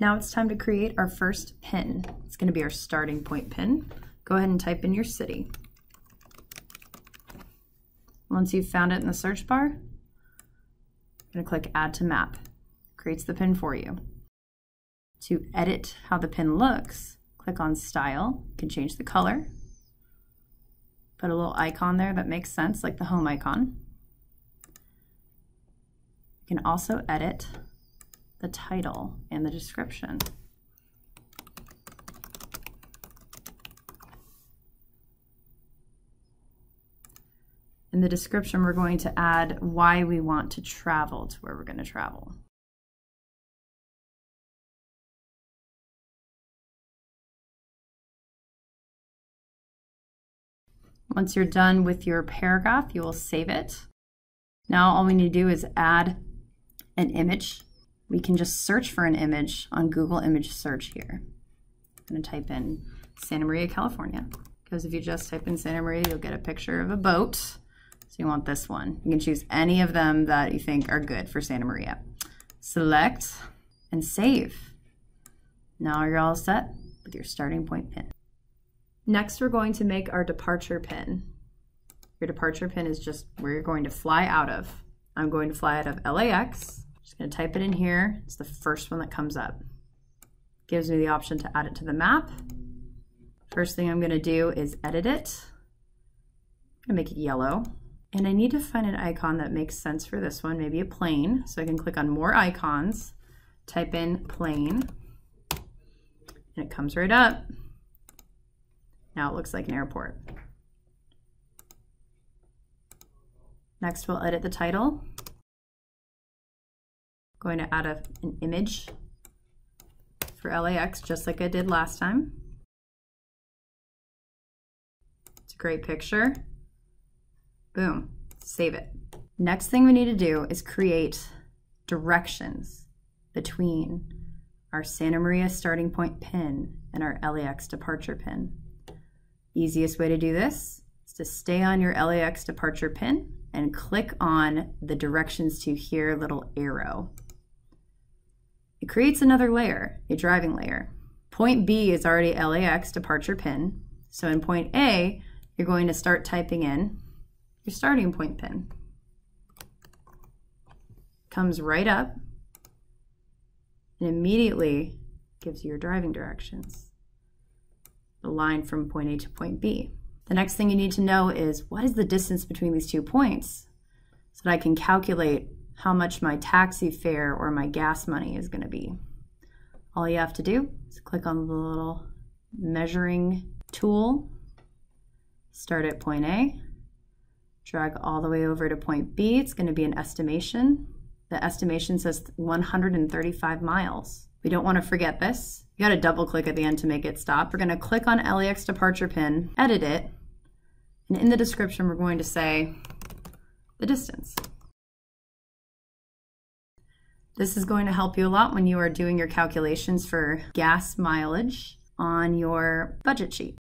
Now it's time to create our first pin. It's going to be our starting point pin. Go ahead and type in your city. Once you've found it in the search bar, you're going to click Add to Map. Creates the pin for you. To edit how the pin looks, click on Style. You can change the color. Put a little icon there that makes sense, like the home icon. You can also edit the title and the description. In the description, we're going to add why we want to travel to where we're going to travel. Once you're done with your paragraph, you will save it. Now all we need to do is add an image. We can just search for an image on Google Image Search here. I'm going to type in Santa Maria, California, because if you just type in Santa Maria, you'll get a picture of a boat. So you want this one. You can choose any of them that you think are good for Santa Maria. Select and save. Now you're all set with your starting point pin. Next, we're going to make our departure pin. Your departure pin is just where you're going to fly out of. I'm going to fly out of LAX. Just going to type it in here. It's the first one that comes up. Gives me the option to add it to the map. First thing I'm going to do is edit it. I'm going to make it yellow. And I need to find an icon that makes sense for this one, maybe a plane. So I can click on More Icons, type in plane, and it comes right up. Now it looks like an airport. Next, we'll edit the title. Going to add an image for LAX, just like I did last time. It's a great picture. Boom, save it. Next thing we need to do is create directions between our Santa Maria starting point pin and our LAX departure pin. Easiest way to do this is to stay on your LAX departure pin and click on the directions to here little arrow. It creates another layer, a driving layer. Point B is already LAX departure pin. So in point A, you're going to start typing in your starting point pin. Comes right up and immediately gives you your driving directions. The line from point A to point B. The next thing you need to know is what is the distance between these 2 points so that I can calculate how much my taxi fare or my gas money is going to be. All you have to do is click on the little measuring tool, start at point A, drag all the way over to point B. It's going to be an estimation. The estimation says 135 miles. We don't want to forget this. You got to double click at the end to make it stop. We're going to click on LAX departure pin, edit it, and in the description we're going to say the distance. This is going to help you a lot when you are doing your calculations for gas mileage on your budget sheet.